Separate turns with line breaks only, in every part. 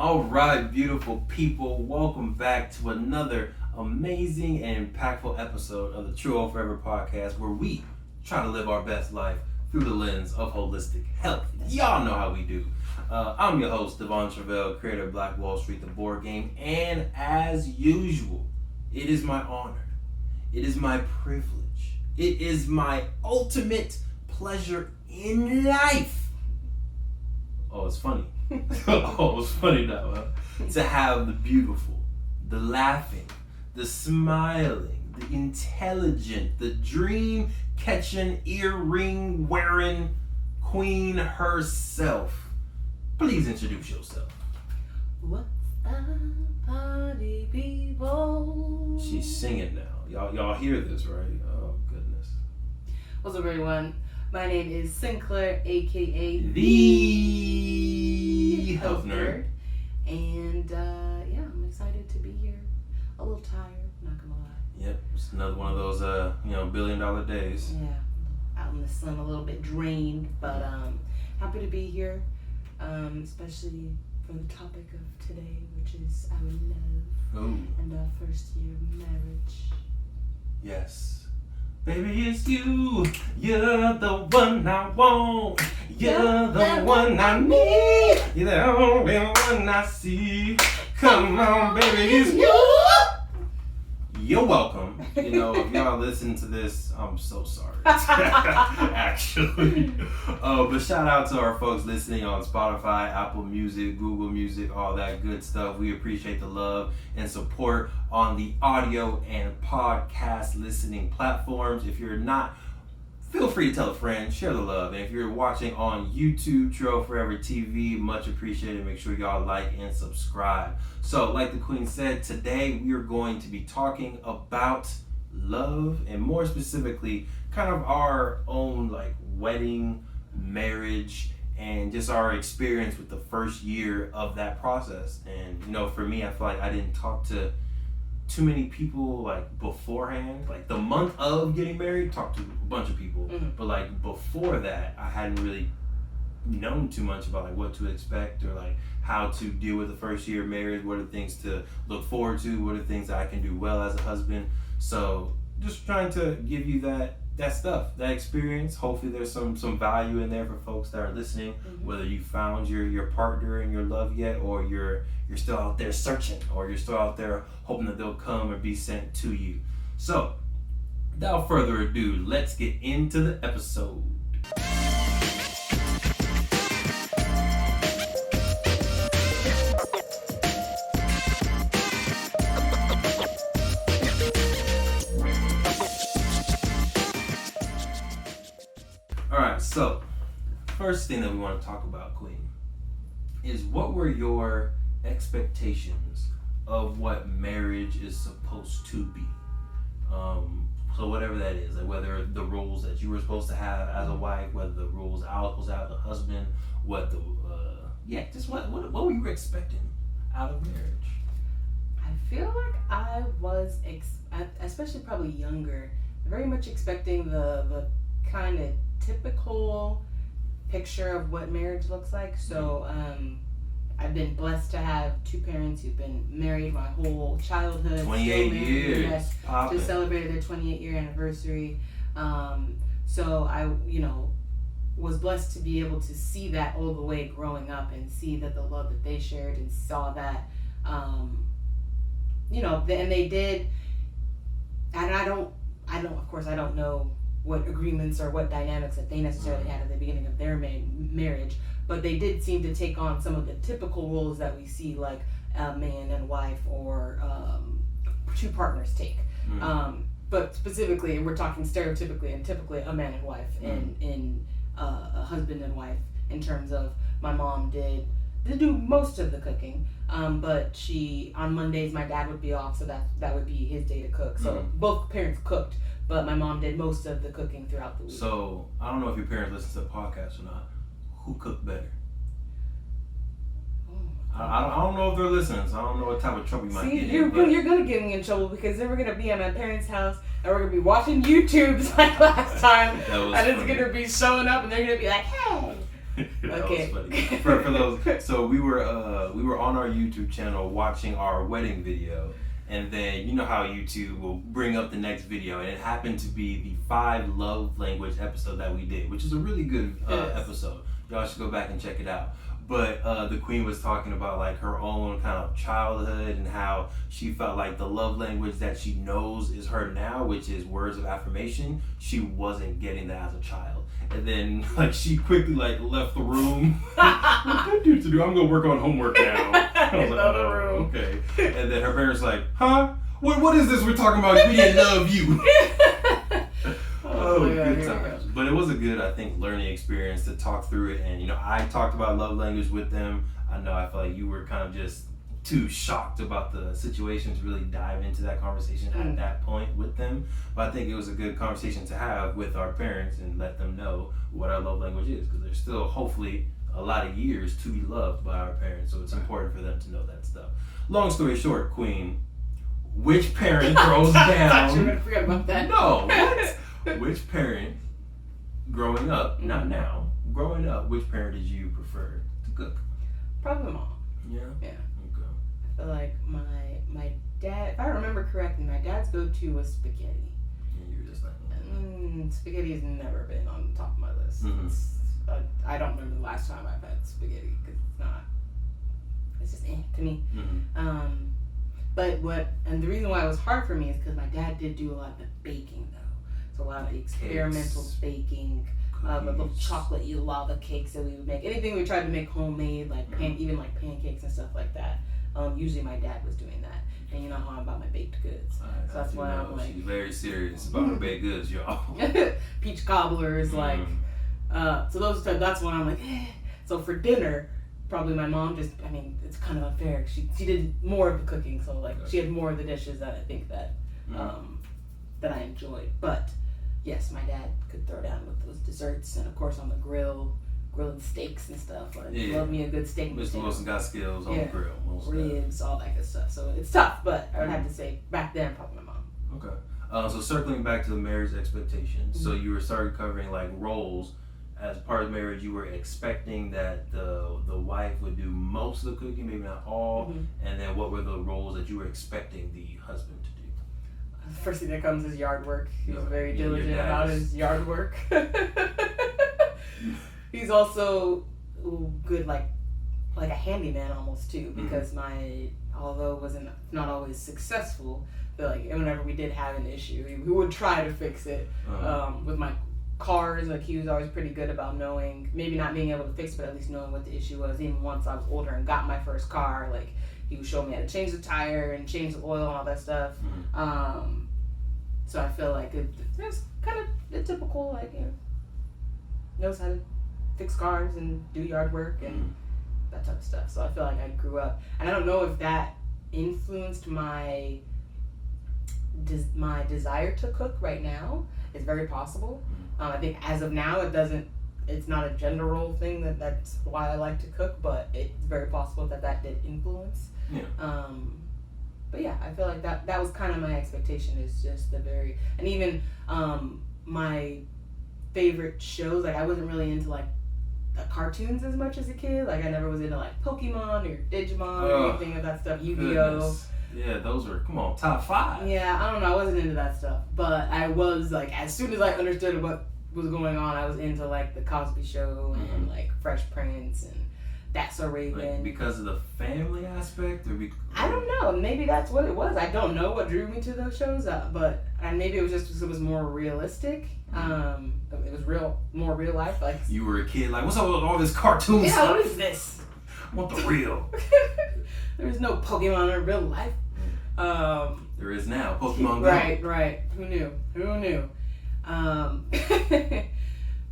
All right, beautiful people, welcome back to another amazing and impactful episode of the Truvel Forever podcast, where we try to live our best life through the lens of holistic health. Y'all know how we do. I'm your host, Truvel, creator of Black Wall Street, the board game, and as usual, it is my honor, it is my privilege, it is my ultimate pleasure in life. Oh, it's funny. It's funny now, huh? To have the beautiful, the laughing, the smiling, the intelligent, the dream-catching, earring wearing queen herself. Please introduce yourself.
What's up, party people?
She's singing now. Y'all hear this, right? Oh, goodness.
What's up, everyone? My name is Sinclair, aka
Theeehealthnerd.
And I'm excited to be here. A little tired, not gonna lie.
Yep, it's another one of those $1 billion days.
Yeah, out in the sun, a little bit drained, but happy to be here. Especially for the topic of today, which is our love and our first year of marriage.
Yes. Baby, it's you. You're the one I want. You're the one I need. You're the only one I see. Come on, baby, it's you. You're welcome. If y'all listen to this, I'm so sorry. Actually. But shout out to our folks listening on Spotify, Apple Music, Google Music, all that good stuff. We appreciate the love and support on the audio and podcast listening platforms. If you're not, feel free to tell a friend, share the love. And if you're watching on YouTube, Truvel Forever TV, much appreciated. Make sure y'all like and subscribe. So, like the Queen said, today we are going to be talking about love, and more specifically, kind of our own wedding, marriage, and just our experience with the first year of that process. And for me, I feel like I didn't talk to too many people beforehand. The month of getting married, talked to a bunch of people, but before that, I hadn't really known too much about what to expect or how to deal with the first year of marriage. What are things to look forward to? What are things that I can do well as a husband? So just trying to give you that stuff, that experience. Hopefully there's some value in there for folks that are listening, whether you found your partner and your love yet, or you're still out there searching, or you're still out there hoping that they'll come or be sent to you. So without further ado, let's get into the episode. So, first thing that we want to talk about, Queen, is what were your expectations of what marriage is supposed to be? So whatever that is, whether the roles that you were supposed to have as a wife, whether the roles I was supposed to have as a husband, what were you expecting out of marriage?
I feel like I was, especially probably younger, very much expecting the kind of typical picture of what marriage looks like. So I've been blessed to have two parents who've been married my whole childhood.
28 years.
Yes, just celebrated their 28-year anniversary. So I, was blessed to be able to see that all the way growing up and see that the love that they shared, and saw that, and they did. And I don't, of course, I don't know what agreements or what dynamics that they necessarily had at the beginning of their marriage, but they did seem to take on some of the typical roles that we see, like a man and wife, or two partners take. But specifically, we're talking stereotypically and typically a man and wife, and a husband and wife, in terms of my mom did do most of the cooking, but on Mondays my dad would be off, so that would be his day to cook. So both parents cooked, but my mom did most of the cooking throughout the week.
So, I don't know if your parents listen to the podcast or not. Who cooked better? I don't know if they're listening, so I don't know what type of trouble you might get in.
You're going to get me in trouble, because then we're going to be at my parents' house and we're going to be watching YouTube like last time. And it's going to be showing up and they're going to be like, hey,
That
Okay.
was funny. For those, so we were on our YouTube channel watching our wedding video, and then you know how YouTube will bring up the next video, and it happened to be the 5 love language episode that we did, which is a really good episode. Y'all should go back and check it out. But the queen was talking about like her own kind of childhood and how she felt like the love language that she knows is her now, which is words of affirmation. She wasn't getting that as a child, and then like she quickly like left the room. What I do to do? I'm gonna work on homework now. I was like, oh, okay. And then her parents like, huh? What is this we're talking about? We didn't love you. Oh, good times. But it was a good, I think, learning experience to talk through it. And, you know, I talked about love language with them. I know I felt like you were kind of just too shocked about the situation to really dive into that conversation at that point with them. But I think it was a good conversation to have with our parents and let them know what our love language is. Because there's still, hopefully, a lot of years to be loved by our parents. So it's important for them to know that stuff. Long story short, Queen, which parent throws down?
I thought you were going to forget about that.
No, what? Which parent, growing up, not now, growing up, which parent did you prefer to cook?
Probably my mom.
Yeah?
Yeah.
Okay.
I feel like my dad, if I remember correctly, my dad's go-to was spaghetti.
And you were just like,
spaghetti has never been on the top of my list. I don't remember the last time I've had spaghetti because it's just to me. And the reason why it was hard for me is because my dad did do a lot of the baking though. So a lot of the experimental baking, the little chocolate lava cakes that we would make. Anything we tried to make homemade, like even like pancakes and stuff like that. Usually my dad was doing that. And you know how I'm about my baked goods. So that's why I'm like...
She's very serious about her baked goods, y'all.
Peach cobblers, so that's why I'm like, So for dinner, probably my mom it's kind of unfair. She did more of the cooking, so like she had more of the dishes that I think that that I enjoyed. But yes, my dad could throw down with those desserts, and of course on the grill, grilling steaks and stuff. I love me a good steak.
Mr. Wilson got skills on the grill.
Ribs, all that good stuff. So it's tough, but I would have to say back then probably my mom.
Okay. So circling back to the marriage expectations, so you started covering like roles. As part of marriage, you were expecting that the wife would do most of the cooking, maybe not all, and then what were the roles that you were expecting the husband to do?
The first thing that comes is yard work. He's very diligent about his yard work. He's also good, like a handyman almost too, because although it wasn't not always successful, but like whenever we did have an issue, he would try to fix it. With my cars, like he was always pretty good about knowing, maybe not being able to fix it, but at least knowing what the issue was. Even once I was older and got my first car, like he would show me how to change the tire and change the oil and all that stuff. So I feel like it's kind of the typical, like, knows how to fix cars and do yard work and that type of stuff. So I feel like I grew up, and I don't know if that influenced my desire to cook right now. It's very possible. I think as of now, it's not a gender role thing that's why I like to cook, but it's very possible that did influence. But yeah, I feel like that was kind of my expectation, is just and even my favorite shows, like I wasn't really into like cartoons as much as a kid. Like I never was into like Pokemon or Digimon or anything of that stuff, Yu-Gi-Oh!
Yeah, those were, top 5.
Yeah, I don't know, I wasn't into that stuff, but I was like, as soon as I understood what was going on, I was into like the Cosby Show and like Fresh Prince and That's So Raven.
Like, because of the family aspect, or
I don't know. Maybe that's what it was. I don't know what drew me to those shows, but maybe it was just because it was more realistic. It was more real life. Like
you were a kid, like, what's up with all this cartoon stuff?
Yeah, what is this?
I want the real.
There's no Pokemon in real life.
There is now. Pokemon Go.
Right. Who knew?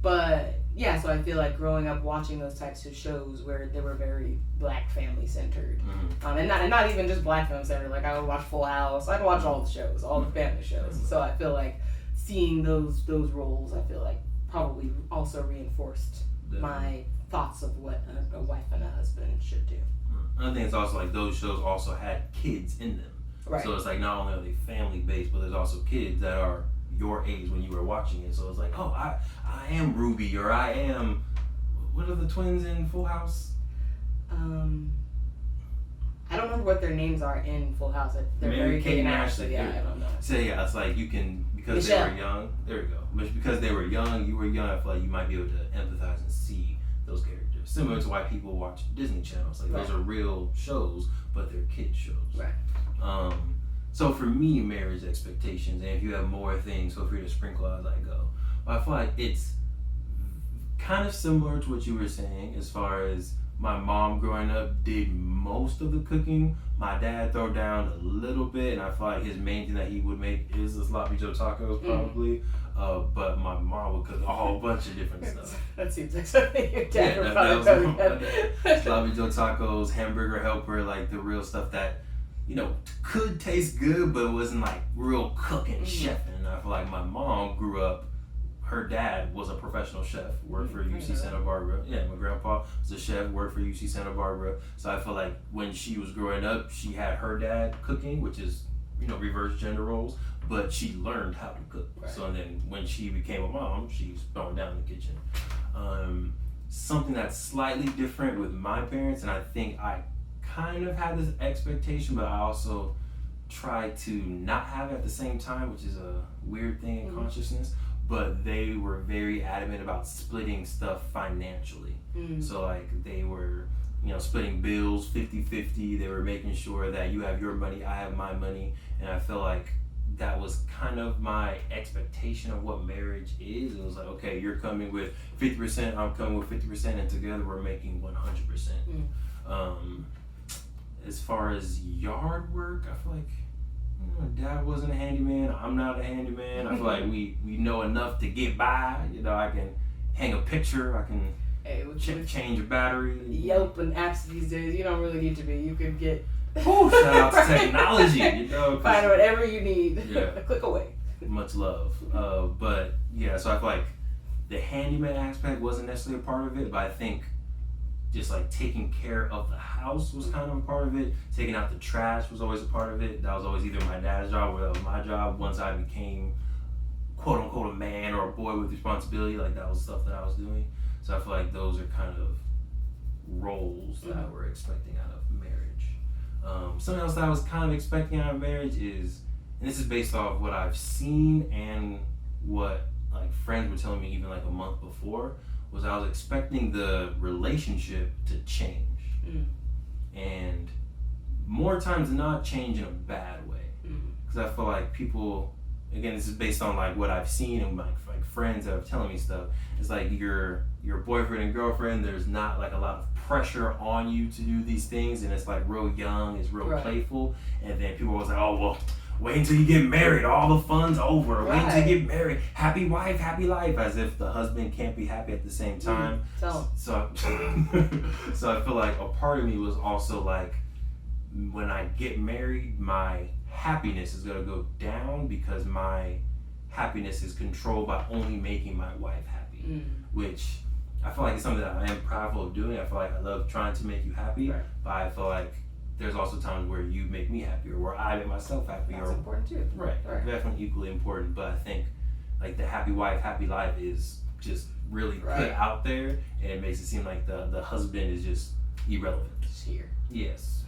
But yeah, so I feel like growing up watching those types of shows where they were very black family centered, and not even just black family centered. Like I would watch Full House. I'd watch all the shows, all the family shows. So I feel like seeing those roles, I feel like probably also reinforced my thoughts of what a wife and a husband should do.
I think it's also like those shows also had kids in them.
Right.
So it's like not only are they family based, but there's also kids that are your age when you were watching it. So it's like, oh, I am Ruby, or I am, what are the twins in Full House?
I don't remember what their names are in Full House. They're
Mary Kate and Ashley.
Yeah, I don't know.
So yeah, it's like you can, because
Michelle.
they were young. There we go. Because they were young, you were young. I feel like you might be able to empathize and see those characters. Similar to why people watch Disney channels. Like those are real shows, but they're kid shows.
Right.
So for me, marriage expectations, and if you have more things, feel free to sprinkle as I go. But I feel like it's kind of similar to what you were saying, as far as my mom growing up did most of the cooking. My dad threw down a little bit, and I feel like his main thing that he would make is the sloppy Joe tacos, probably. But my mom would cook a whole bunch of different stuff.
That seems like something your dad would probably cook.
Sloppy Joe tacos, hamburger helper, like the real stuff that, you know, could taste good, but it wasn't like real cooking, chefing. And I feel like my mom grew up, her dad was a professional chef, worked for UC Santa Barbara. Yeah, my grandpa was a chef, worked for UC Santa Barbara. So I feel like when she was growing up, she had her dad cooking, which is, you know, reverse gender roles, but she learned how to cook. Right. So then when she became a mom, she's thrown down in the kitchen. Something that's slightly different with my parents, and I think I kind of had this expectation, but I also try to not have it at the same time, which is a weird thing in consciousness. But they were very adamant about splitting stuff financially. So like they were, you know, splitting bills 50-50. They were making sure that you have your money, I have my money. And I feel like that was kind of my expectation of what marriage is. It was like, okay, you're coming with 50%, I'm coming with 50%, and together we're making 100%. As far as yard work, I feel like Dad wasn't a handyman, I'm not a handyman. I feel like we know enough to get by. You know, I can hang a picture, I can change a battery.
Yelp and apps these days, you don't really need to be. You could get
shout out to technology, you know.
Find whatever you need.
Yeah.
A click away.
Much love. But yeah, so I feel like the handyman aspect wasn't necessarily a part of it, but I think just like taking care of the house was kind of a part of it. Taking out the trash was always a part of it. That was always either my dad's job or that was my job. Once I became quote unquote a man or a boy with responsibility, like that was stuff that I was doing. So I feel like those are kind of roles that we're expecting out of marriage. Something else that I was kind of expecting out of marriage is, and this is based off what I've seen and what like friends were telling me even like a month before, was I was expecting the relationship to change. And more times than not, change in a bad way. Because I feel like people, again, this is based on like what I've seen and like friends that are telling me stuff. It's like your boyfriend and girlfriend, there's not like a lot of pressure on you to do these things, and it's like real young, it's real playful. And then people was like, oh well, wait until you get married, all the fun's over. Wait until you get married, happy wife, happy life, as if the husband can't be happy at the same time. So I feel like a part of me was also like, when I get married, my happiness is gonna go down because my happiness is controlled by only making my wife happy, which I feel like it's something that I am proudful of doing. I feel like I love trying to make you happy, but I feel like there's also times where you make me happy, or where I make myself happy.
That's important too.
Right. Definitely equally important. But I think like the happy wife, happy life is just really put out there, and it makes it seem like the husband is just irrelevant.
Just here.
Yes.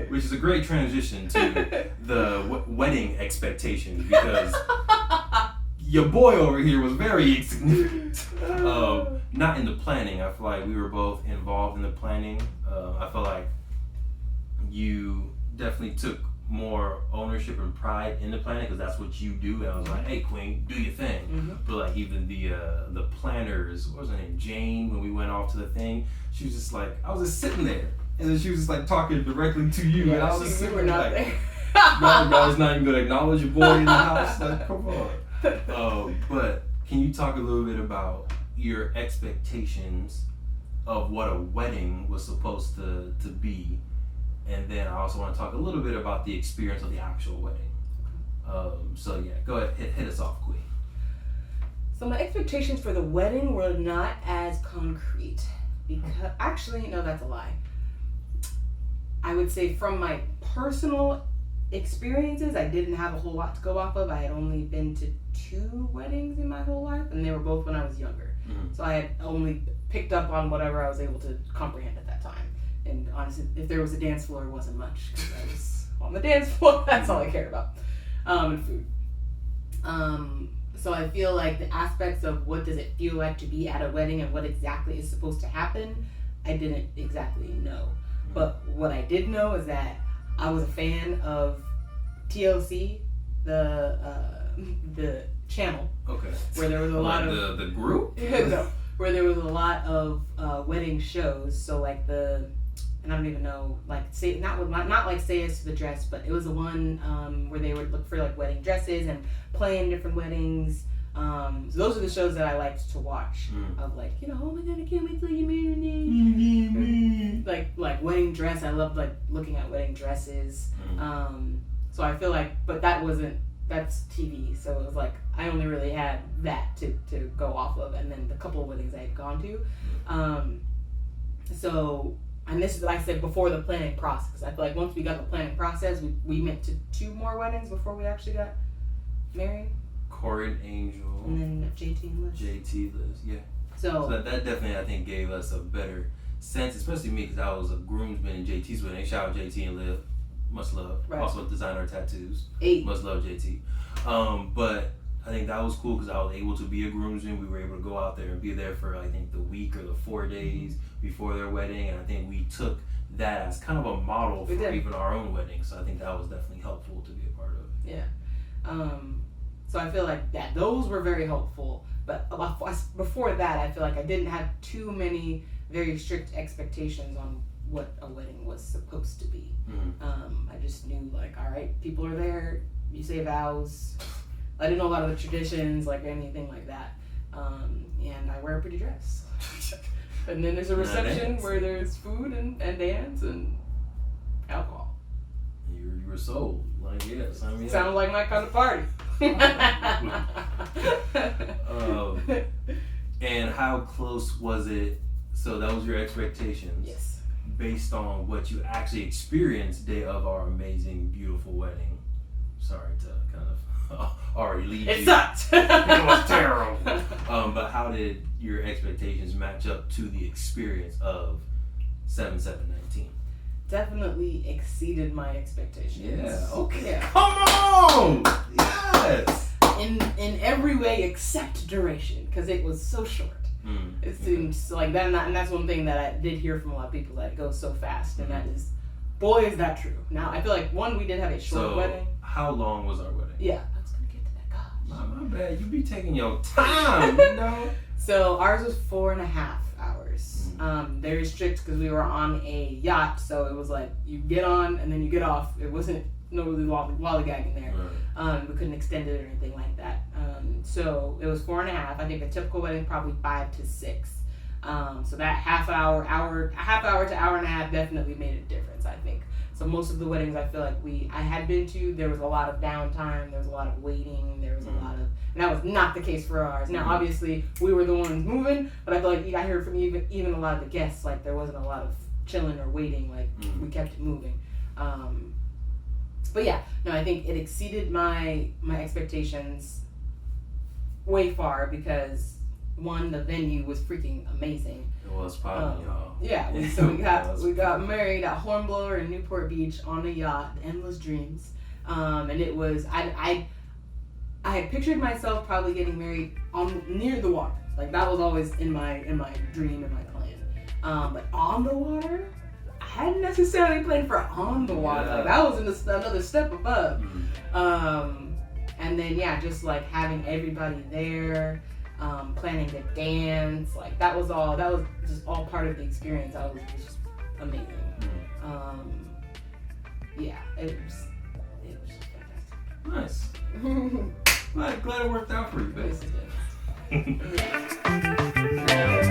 Which is a great transition to the wedding expectations, because your boy over here was very insignificant. Not in the planning. I feel like we were both involved in the planning. I feel like you definitely took more ownership and pride in the planning, because that's what you do. And I was like, hey queen, do your thing. But like even the planners, what was her name, Jane, when we went off to the thing, she was just like, I was just sitting there, and then she was just like talking directly to you, and I was just sitting there like, y'all not even gonna acknowledge your boy in the house, like come on. But can you talk a little bit about your expectations of what a wedding was supposed to be? And then I also want to talk a little bit about the experience of the actual wedding. So yeah, go ahead, hit us off, Queen.
So my expectations for the wedding were not as concrete, because actually, no, that's a lie. I would say from my personal experiences, I didn't have a whole lot to go off of. I had only been to 2 weddings in my whole life, and they were both when I was younger. So I had only picked up on whatever I was able to comprehend at that time. And honestly, if there was a dance floor, it wasn't much, because I was on the dance floor. That's all I cared about. And food. So I feel like the aspects of what does it feel like to be at a wedding and what exactly is supposed to happen, I didn't exactly know. But what I did know is that I was a fan of TLC, the channel. Okay. Where there was a lot of
the group.
No, where there was a lot of wedding shows. So like and I don't even know, like say not like Say Yes to the Dress, but it was the one where they would look for like wedding dresses and plan different weddings. So those are the shows that I liked to watch. Of like, oh my god, I can't wait till you marry me. Like wedding dress. I loved like looking at wedding dresses. So I feel like, but that's TV. So it was like I only really had that to go off of, and then the couple of weddings I had gone to. And this is, like I said, before the planning process. I feel like once we got the planning process, we went to 2 more weddings before we actually got married.
Corey and Angel.
And then JT and Liz.
Yeah. So that definitely, I think, gave us a better sense, especially me, because I was a groomsman in JT's wedding. Shout out JT and Liv. Much love. Right. Also designer tattoos. Much love, JT. But I think that was cool because I was able to be a groomsman. We were able to go out there and be there for, I think, the week or the 4 days before their wedding. And I think we took that as kind of a model for even our own wedding. So I think that was definitely helpful to be a part of.
Yeah. So I feel like that those were very helpful. But before that, I feel like I didn't have too many very strict expectations on what a wedding was supposed to be. I just knew, like, all right, people are there, you say vows. I didn't know a lot of the traditions, like anything like that. And I wear a pretty dress. And then there's a reception where there's food and dance and alcohol.
You were sold. Like, yes. I mean,
sounds like my kind of party.
And how close was it? So that was your expectations?
Yes.
Based on what you actually experienced day of our amazing, beautiful wedding. Sorry to kind of already leave
it
you.
Sucked.
It was terrible. But how did your expectations match up to the experience of 7/7/19?
Definitely exceeded my expectations.
Yeah. Okay.
Yeah.
Come on. Yes.
In every way except duration, because it was so short. It seems like that, and that's one thing that I did hear from a lot of people, that it goes so fast, and that is, boy, is that true. Now, I feel like, we did have a short wedding.
How long was our wedding?
Yeah, I was gonna get to that. Gosh.
My bad. You be taking your time, you know.
So ours was 4.5 hours. Very strict because we were on a yacht, so it was like you get on and then you get off. It wasn't no really lollygagging there. Right. We couldn't extend it or anything like that. So it was 4.5. I think a typical wedding probably 5 to 6. So that half hour to hour and a half definitely made a difference, I think. So most of the weddings I feel like I had been to, there was a lot of downtime, there was a lot of waiting, there was a lot of, and that was not the case for ours. Now obviously we were the ones moving, but I feel like I heard from even a lot of the guests, like there wasn't a lot of chilling or waiting, like we kept it moving. But yeah, no, I think it exceeded my expectations way far because, one, the venue was freaking amazing.
It was popping, y'all.
Yeah, we got married at Hornblower in Newport Beach on a yacht, Endless Dreams, and it was I had pictured myself probably getting married near the water, like that was always in my dream and my plan. But on the water, I hadn't necessarily planned for on the water. Like that was another step above. And then just like having everybody there. Planning the dance, like that was just all part of the experience. It was just amazing. It was just fantastic.
Nice. Glad it worked out for you, babe.
Yes, it did.